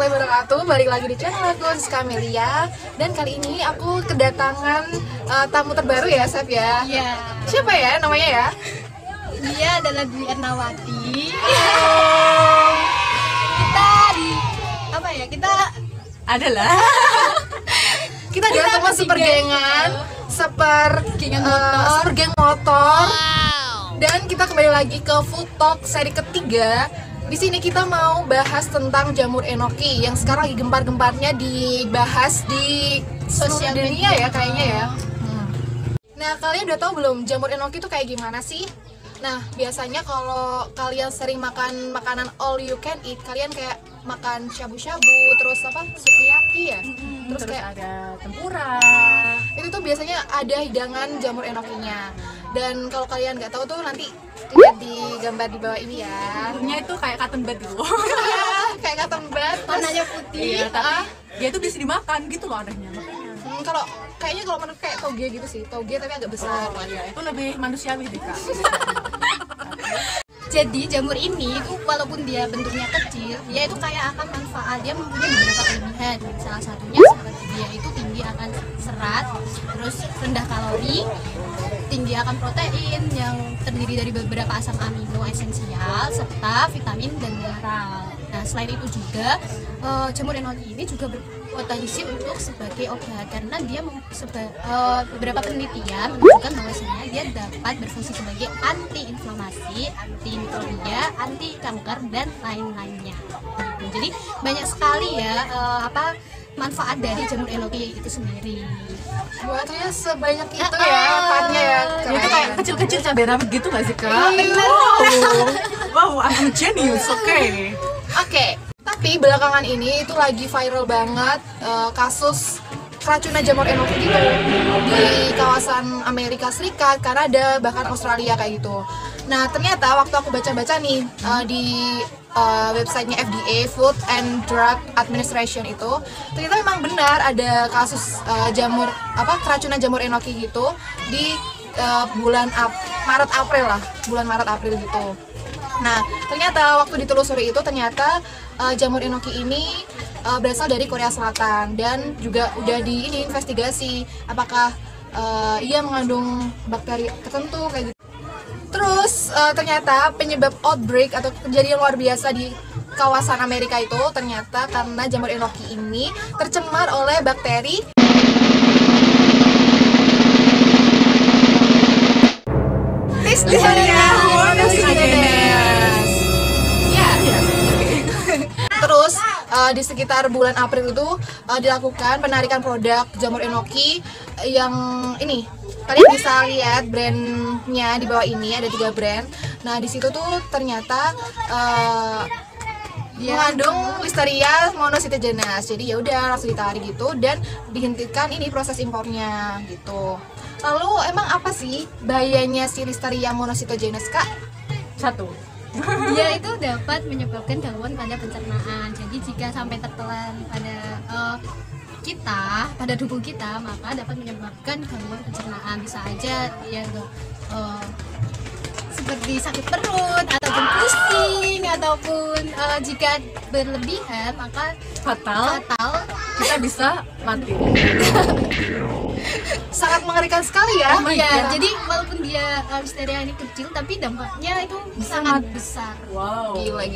warahmatullahi wabarakatuh. Balik lagi di channel aku, Rizka Amelia. Dan kali ini aku kedatangan tamu terbaru ya, Sef ya. Iya. Siapa ya namanya ya? Dia adalah Dwi Ernawati. Kita Adalah kita adalah teman sepergengan, sepergeng motor. Dan kita kembali lagi ke Food Talk seri ketiga. Di sini kita mau bahas tentang jamur enoki yang sekarang lagi gempar-gemparnya dibahas di sosial dunia ya kayaknya ya. Nah, kalian udah tahu belum jamur enoki itu kayak gimana sih? Nah, biasanya kalau kalian sering makan makanan all you can eat, kalian kayak makan shabu-shabu, terus apa? Sukiyaki ya? Terus kayak ada tempura. Itu tuh biasanya ada hidangan jamur enokinya. Dan kalau kalian nggak tahu tuh nanti lihat di gambar di bawah ini ya. Bentuknya itu kayak cotton bud gitu. Iya, kayak cotton bud, warnanya putih. Iya, tapi dia tuh bisa dimakan gitu loh anehnya. Kalau kayaknya kalau menurut kayak toge gitu sih, toge tapi agak besar. Oh iya, itu lebih manusiawi deh kak. Jadi jamur ini itu walaupun dia bentuknya kecil, dia itu kayak akan manfaat. Dia mempunyai beberapa kelebihan. Salah satunya seperti dia itu tinggi akan serat, terus rendah kalori, tinggi akan protein yang terdiri dari beberapa asam amino esensial serta vitamin dan mineral. Nah, selain itu juga jamur enoki ini juga berpotensi untuk sebagai obat karena dia beberapa penelitian menunjukkan bahwasanya dia dapat berfungsi sebagai anti-inflamasi, anti-mikrobia, anti kanker dan lain-lainnya. Jadi banyak sekali ya manfaat dari jamur enoki itu sendiri. Buatnya sebanyak itu ya manfaatnya ya. Dia tuh kayak kecil-kecil cabai rawit gitu nggak sih kak? Bener. Wow, I'm genius, oke. Oke, tapi belakangan ini itu lagi viral banget kasus keracunan jamur enoki gitu di kawasan Amerika Serikat, Kanada, bahkan Australia kayak gitu. Nah, ternyata waktu aku baca-baca nih di websitenya FDA, Food and Drug Administration itu, ternyata memang benar ada kasus keracunan jamur enoki gitu di bulan Maret April gitu. Nah, ternyata waktu ditelusuri itu ternyata jamur enoki ini berasal dari Korea Selatan dan juga udah diinvestigasi apakah ia mengandung bakteri tertentu kayak gitu. Terus ternyata penyebab outbreak atau kejadian luar biasa di kawasan Amerika itu ternyata karena jamur enoki ini tercemar oleh bakteri Listeria monocytogenes. Ya. Terus di sekitar bulan April itu dilakukan penarikan produk jamur enoki yang ini. Kalian bisa lihat brandnya di bawah ini, ada 3 brand. Nah, di situ tuh ternyata mengandung Listeria monocytogenes. Jadi ya udah langsung ditarik gitu dan dihentikan ini proses impornya gitu. Lalu emang apa sih bahayanya si Listeria monocytogenes, Kak? 1. Dia itu dapat menyebabkan gangguan pada pencernaan. Jadi jika sampai tertelan pada tubuh kita, maka dapat menyebabkan gangguan pencernaan. Bisa aja dia seperti sakit perut ataupun pusing ataupun jika berlebihan maka Fatal, kita bisa mati. Sangat mengerikan sekali ya. Iya, jadi walaupun dia Listeria ini kecil tapi dampaknya itu sangat besar. Wow. Gila.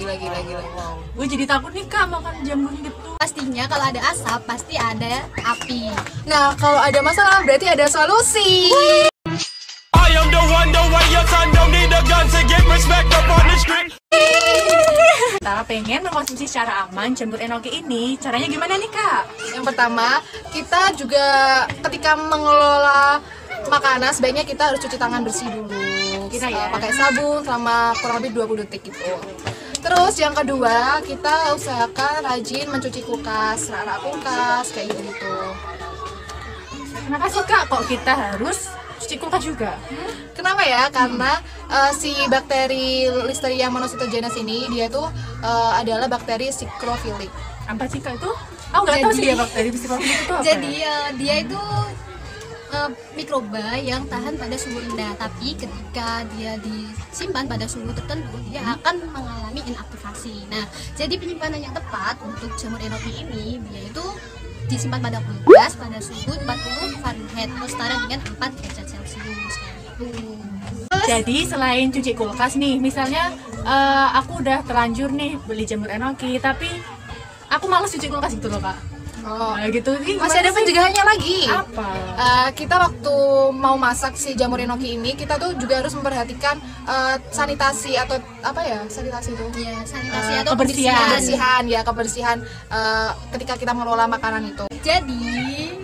Wow. Gue jadi takut nih kak makan jamur gitu. Pastinya kalau ada asap pasti ada api. Nah, kalau ada masalah berarti ada solusi. I am the one your son don't need a gun to get respect up on the street. Kita pengen mengkonsumsi secara aman jamur enoki ini, caranya gimana nih kak? Yang pertama, kita juga ketika mengelola makanan sebaiknya kita harus cuci tangan bersih dulu. Kita ya. Pakai sabun selama kurang lebih 20 detik gitu. Terus yang kedua, kita usahakan rajin mencuci kulkas, rak kulkas kayak gitu. Kenapa sih kak kok kita harus cuci kulkas juga? Kenapa ya? Karena si bakteri Listeria monocytogenes ini dia tuh adalah bakteri siklofilik. Apa sih kak itu? Aku nggak tahu sih Jadi- ya bakteri psikofilik itu apa. Jadi dia itu mikroba yang tahan pada suhu rendah, tapi ketika dia disimpan pada suhu tertentu dia akan mengalami inaktivasi. Nah, jadi penyimpanan yang tepat untuk jamur enoki ini yaitu disimpan pada kulkas pada suhu 40 Fahrenheit atau setara dengan 4 derajat Celcius kayak gitu. Jadi selain cuci kulkas nih, misalnya aku udah terlanjur nih beli jamur enoki, tapi aku malas cuci kulkas gitu loh kak. Oh, Nah, gitu. Ini masih ada gimana sih? pencegahannya lagi. Apa? Kita waktu mau masak si jamur enoki ini, kita tuh juga harus memperhatikan sanitasi atau apa ya, sanitasi itu? Ya, sanitasi atau kebersihan. Kebersihan ketika kita mengelola makanan itu. Jadi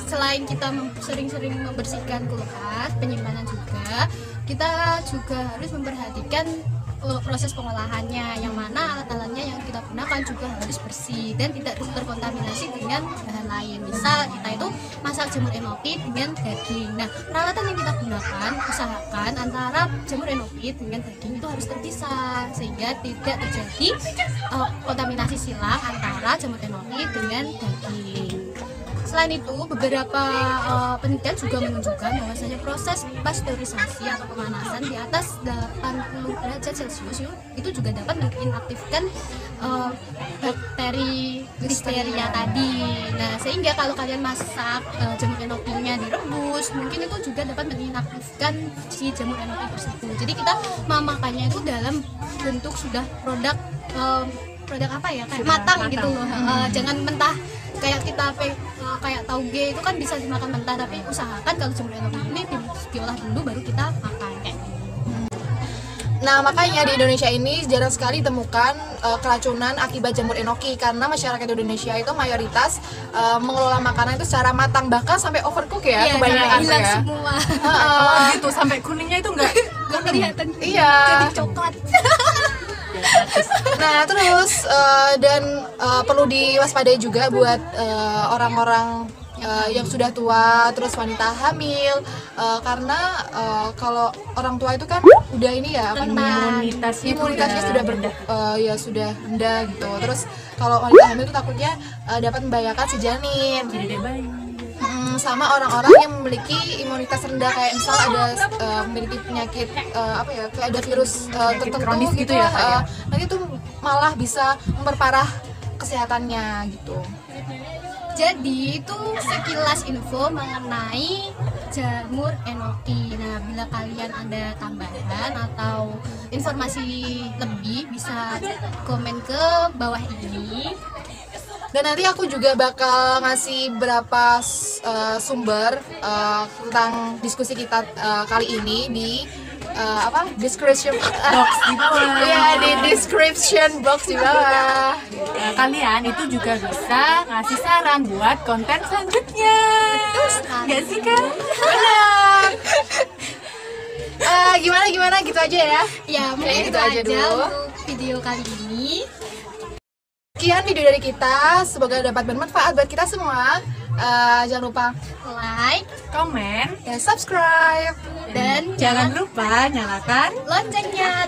selain kita sering-sering membersihkan kulkas, penyimpanan juga, kita juga harus memperhatikan proses pengolahannya, yang mana alat-alatnya yang kita gunakan juga harus bersih dan tidak terkontaminasi dengan bahan lain. Misal kita itu masak jamur enoki dengan daging. Nah, peralatan yang kita gunakan usahakan antara jamur enoki dengan daging itu harus terpisah sehingga tidak terjadi kontaminasi silang antara jamur enoki dengan daging. Selain itu, beberapa penelitian juga menunjukkan bahwasanya proses pasteurisasi atau pemanasan di atas 80 derajat Celcius itu juga dapat menginaktifkan bakteri Listeria tadi. Nah, sehingga kalau kalian masak jamur enokinya direbus, mungkin itu juga dapat menginaktifkan si jamur enoki tersebut. Jadi kita memakannya itu dalam bentuk sudah produk apa ya, kayak matang gitu loh. Jangan mentah kayak kita kayak tauge itu kan bisa dimakan mentah, tapi usahakan kalau jamur enoki ini diolah dulu baru kita makan kayak gitu. Nah, makanya di Indonesia ini jarang sekali ditemukan keracunan akibat jamur enoki karena masyarakat Indonesia itu mayoritas mengelola makanan itu secara matang, bahkan sampai overcook ya, Iya, kebanyakan hilang ya. semua. Oh gitu, sampai kuningnya itu enggak Gak kelihatan. Iya. Jadi coklat. Nah, terus dan perlu diwaspadai juga buat orang-orang yang sudah tua, terus wanita hamil, karena kalau orang tua itu kan udah ini ya, imunitasnya sudah rendah gitu. Terus kalau wanita hamil itu takutnya dapat membahayakan si janin. Jadi bayi. Sama orang-orang yang memiliki imunitas rendah, kayak misal ada memiliki penyakit apa ya, kayak ada virus tertentu kronis gitu ya, Kak, ya? nanti itu malah bisa memperparah kesehatannya gitu. Jadi itu sekilas info mengenai jamur enoki. Nah, bila kalian ada tambahan atau informasi lebih bisa komen ke bawah ini. Dan nanti aku juga bakal ngasih beberapa sumber tentang diskusi kita kali ini di description box di bawah. Iya, di description box di bawah. Nah, kalian itu juga bisa ngasih saran buat konten selanjutnya. Nggak sih kan? Benar. Gimana gitu aja ya. Ya, mungkin gitu itu aja aja dulu. untuk video kali ini. Sekian video dari kita, semoga dapat bermanfaat buat kita semua. Jangan lupa Like Komen dan subscribe. dan jangan lupa nyalakan loncengnya.